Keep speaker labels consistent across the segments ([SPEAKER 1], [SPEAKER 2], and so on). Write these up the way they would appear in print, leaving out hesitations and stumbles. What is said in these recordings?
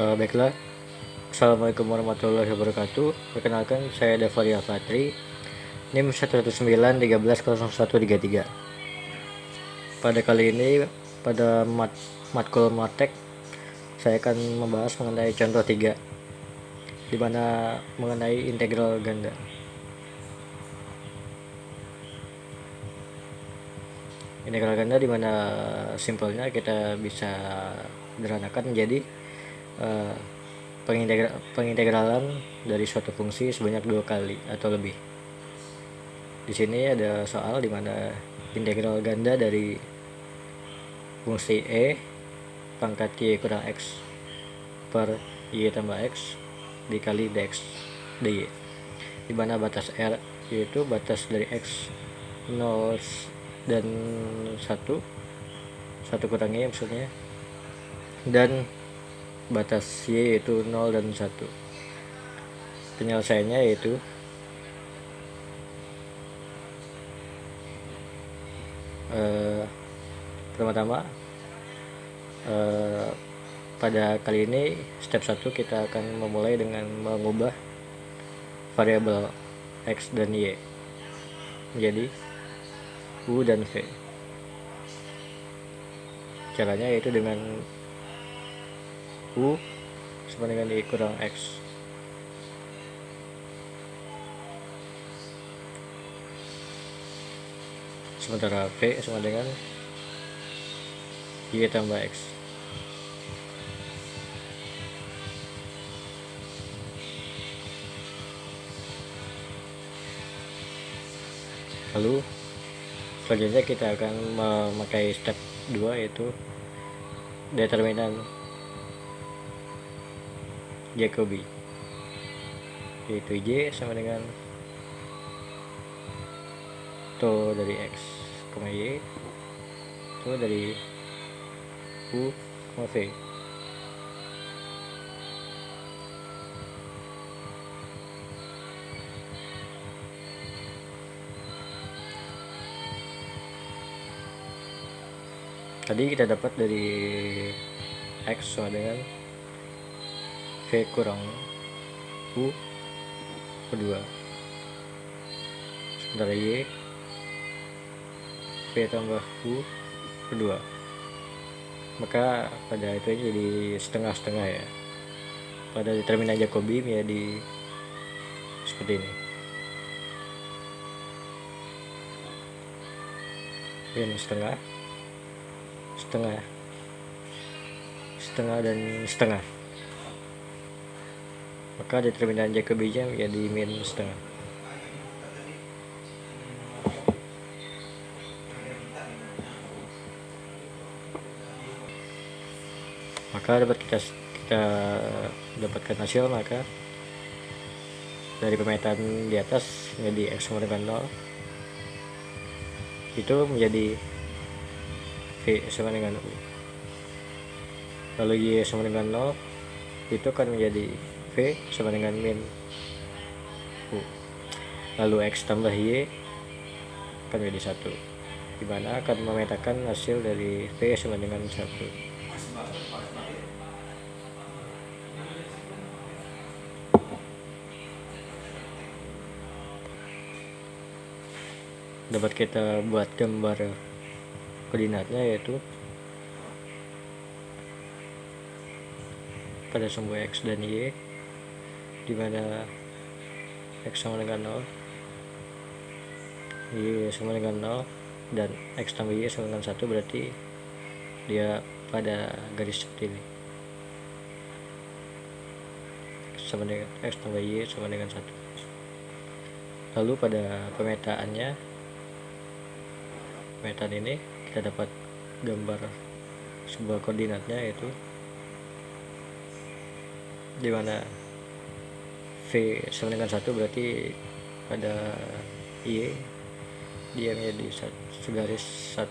[SPEAKER 1] Baiklah, Assalamualaikum warahmatullahi wabarakatuh. Perkenalkan, saya Davaria Fatri, NIM 119130133. Pada kali ini, pada matkul Matek, saya akan membahas mengenai contoh 3, di mana mengenai integral ganda. Integral ganda di mana simpelnya kita bisa sederhanakan menjadi pengintegralan dari suatu fungsi sebanyak 2 kali atau lebih. Di sini ada soal di mana integral ganda dari fungsi e pangkat y kurang x per y tambah x dikali dx dy, di mana batas r yaitu batas dari x 0 dan 1 kurang y maksudnya, dan batas y yaitu 0 dan 1. Penyelesaiannya yaitu pertama-tama pada kali ini step 1 kita akan memulai dengan mengubah variabel x dan y menjadi u dan v. Caranya yaitu dengan u sama dengan y kurang x, sementara v sama dengan y tambah x. Lalu selanjutnya kita akan memakai step 2 yaitu determinan Jacobi, yaitu y sama dengan to dari x, y to dari u, v. Tadi kita dapat dari x sama dengan v kurang u kedua, sementara y v tambah u kedua, maka pada itu jadi setengah-setengah ya. Pada determinan Jacobi menjadi seperti ini. Ini setengah dan setengah, maka determinan Jacobi-nya menjadi min setengah. Maka dapat kita dapatkan hasil, maka dari pemetaan di atas menjadi x sama dengan 0 itu menjadi v sama dengan u, lalu y sama dengan 0 itu akan menjadi v sama dengan min u, lalu x tambah y akan menjadi 1, dimana akan memetakan hasil dari v sama dengan 1. Dapat kita buat gambar koordinatnya yaitu pada sumbu x dan y, di mana x sama dengan 0, y sama dengan 0, dan x tambah y sama dengan 1, berarti dia pada garis seperti ini, sama dengan x tambah y sama dengan 1. Lalu pada pemetaan ini kita dapat gambar sebuah koordinatnya yaitu di mana v sama dengan 1 berarti pada y dia menjadi segaris 1.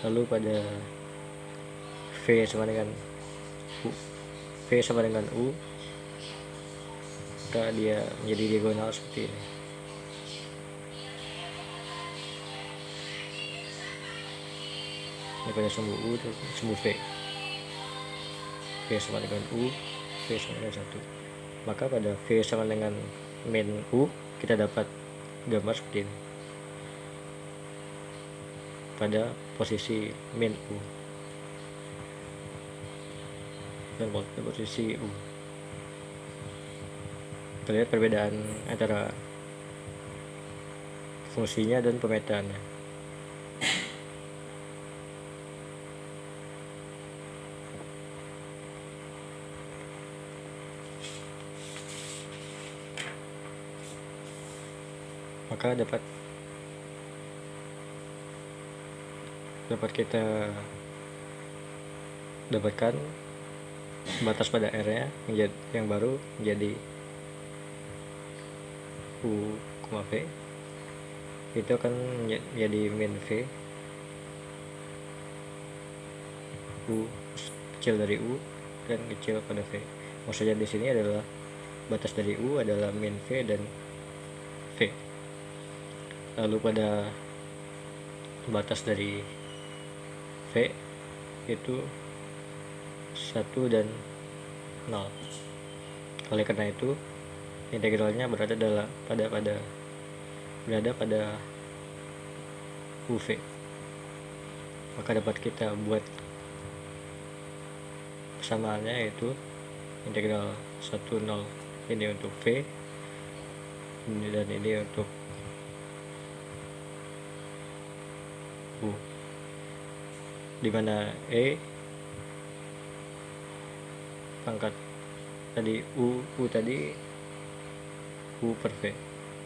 [SPEAKER 1] Lalu pada v sama dengan u maka dia menjadi diagonal seperti ini. Ini pada sumbu u dan sumbu v. V sama dengan U, V sama dengan 1. Maka pada V sama dengan min U kita dapat gambar seperti ini pada posisi min U dan pada posisi U. Kita lihat perbedaan antara fungsinya dan pemetaannya. Maka dapat kita dapatkan batas pada R-nya yang baru menjadi U, V. Itu akan menjadi min V, U kecil dari U dan kecil pada V. Maksudnya di sini adalah batas dari U adalah min V dan V. Lalu pada batas dari V itu 1 dan 0. Oleh karena itu integralnya berada pada UV. Maka dapat kita buat persamaannya, yaitu integral 1,0 ini untuk V dan ini untuk U, dimana pangkat tadi U tadi U per V.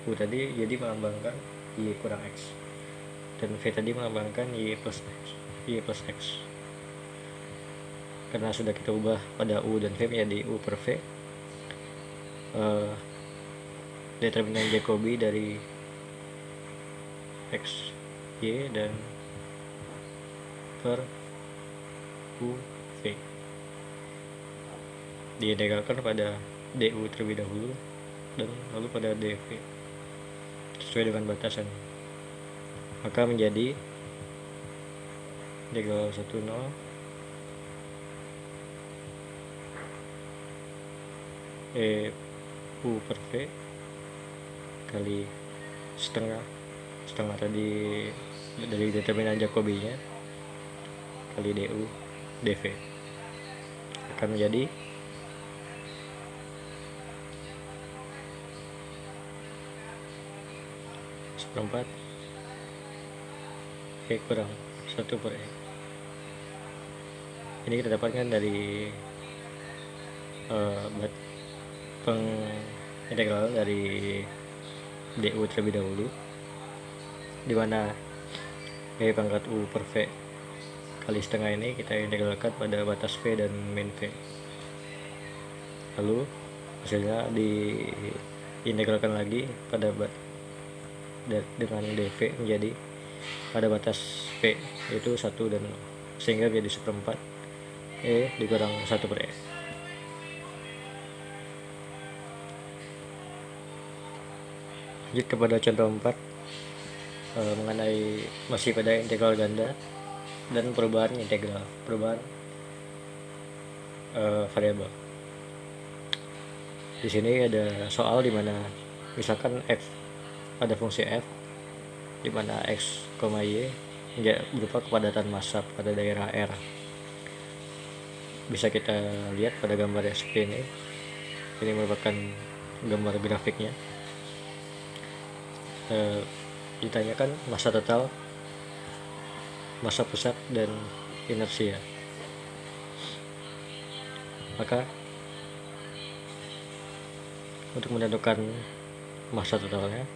[SPEAKER 1] U tadi jadi melambangkan Y kurang X, dan V tadi melambangkan Y plus X. Karena sudah kita ubah pada U dan V menjadi U per V, determinan Jacobi dari X, Y dan per U, V diintegralkan pada DU terlebih dahulu dan lalu pada DV sesuai dengan batasan. Maka menjadi integral 1,0 U per V kali setengah tadi dari determinan Jacobinya kali DU DV akan menjadi seperempat E kurang 1 per E. Ini kita dapatkan dari pengintegralan dari DU terlebih dahulu, dimana E pangkat U per V kali setengah ini kita integralkan pada batas V dan min V. Lalu hasilnya diintegralkan lagi pada dengan DV menjadi pada batas V yaitu 1 dan 0, sehingga menjadi seperempat E dikurang 1 per E. Lanjut kepada contoh 4 mengenai masih pada integral ganda dan perubahan variabel. Di sini ada soal di mana misalkan f ada fungsi f di mana x, y berupa kepadatan massa pada daerah R. Bisa kita lihat pada gambar yang seperti ini. Ini merupakan gambar grafiknya. Ditanyakan massa total, massa pusat, dan inersia. Maka untuk menentukan massa totalnya,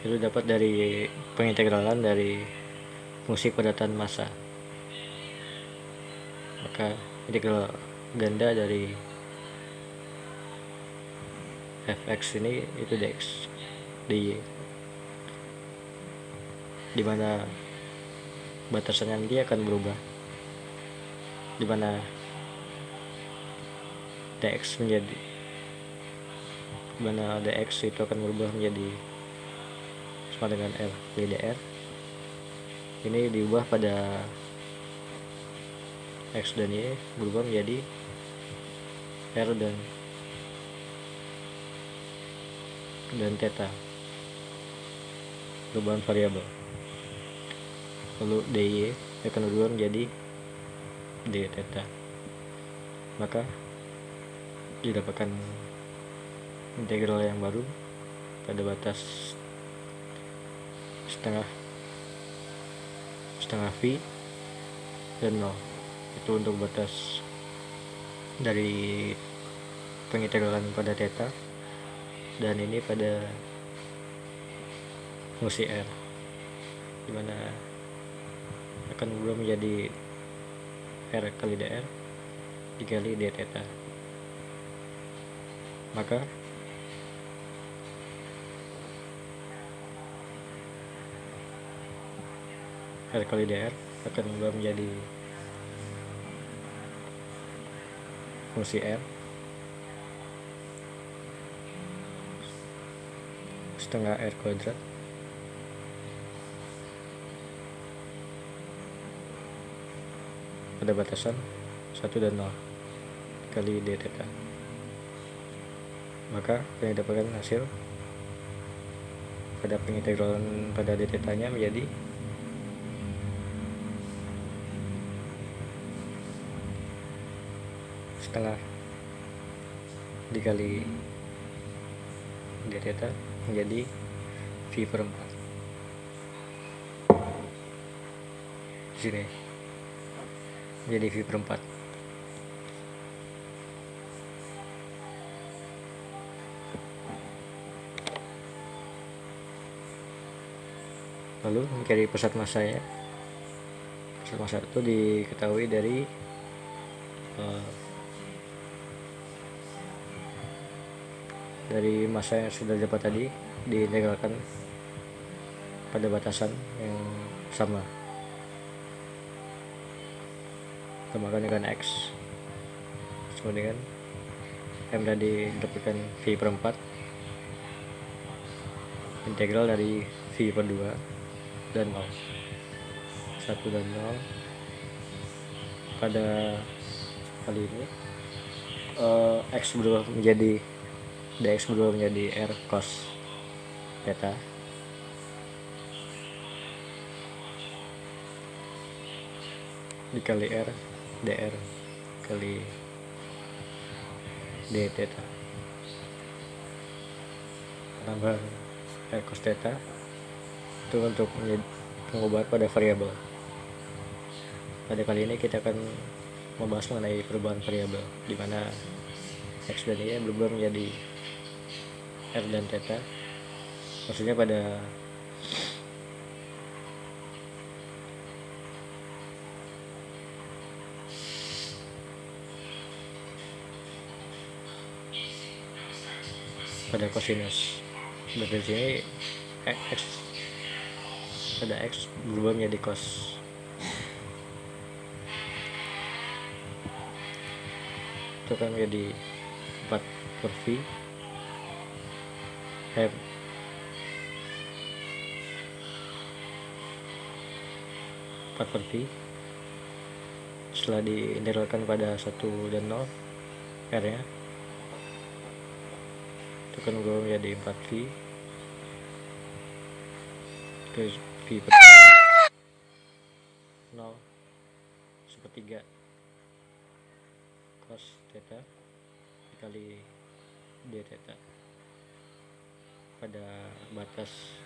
[SPEAKER 1] itu dapat dari pengintegralan dari fungsi kepadatan massa. Maka integral ganda dari fx ini itu dx dy, dimana batasannya nanti akan berubah, dimana dx itu akan berubah menjadi sama dengan L kali dr, ini diubah pada X dan Y berubah menjadi R dan theta, perubahan variabel. Lalu dy akan berubah menjadi d theta, maka didapatkan integral yang baru pada batas setengah V dan 0. Itu untuk batas dari pengintegralan pada theta, dan ini pada fungsi R, dimana akan berubah menjadi R kali dr dikali d theta. Maka R kali dr akan berubah menjadi fungsi R setengah R kuadrat pada batasan 1 dan 0 kali d theta. Maka yang didapatkan hasil pada pengintegralan pada d theta nya menjadi setengah dikali d theta menjadi V per 4. Di sini menjadi V per 4. Lalu mencari pusat masanya. Pusat massa itu diketahui dari massa yang sudah dapat tadi diintegralkan pada batasan yang sama dengan X sama dengan M tadi didapatkan V per 4 integral dari V per 2 dan 0 1 dan 0 pada kali ini X berubah menjadi dx berubah menjadi R cos theta dikali R dr kali d theta tambah R cos theta itu untuk mengubah pada variabel. Pada kali ini kita akan membahas mengenai perubahan variabel, di mana X dan Y berubah menjadi R dan theta. Maksudnya pada cosinus. Berarti sini X pada X berubah menjadi cos. Itu akan menjadi 4 per V M 4 per V setelah diintegralkan pada 1 dan 0 R nya itu akan berubah menjadi 4 V ke V per 0 1/3 cos theta dikali d theta pada batas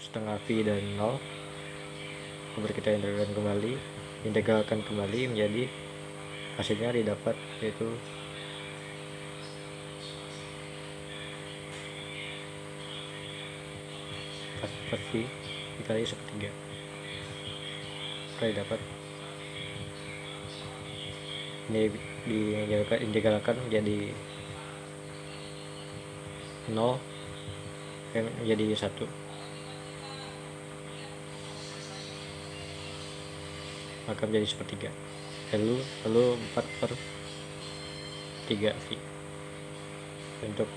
[SPEAKER 1] setengah V dan 0. Kemudian kita integralkan kembali menjadi hasilnya didapat yaitu per V dikali 1/3 kita dapat ini diintegralkan menjadi 0 menjadi 1 maka menjadi 1/3 lalu 4 per 3 V untuk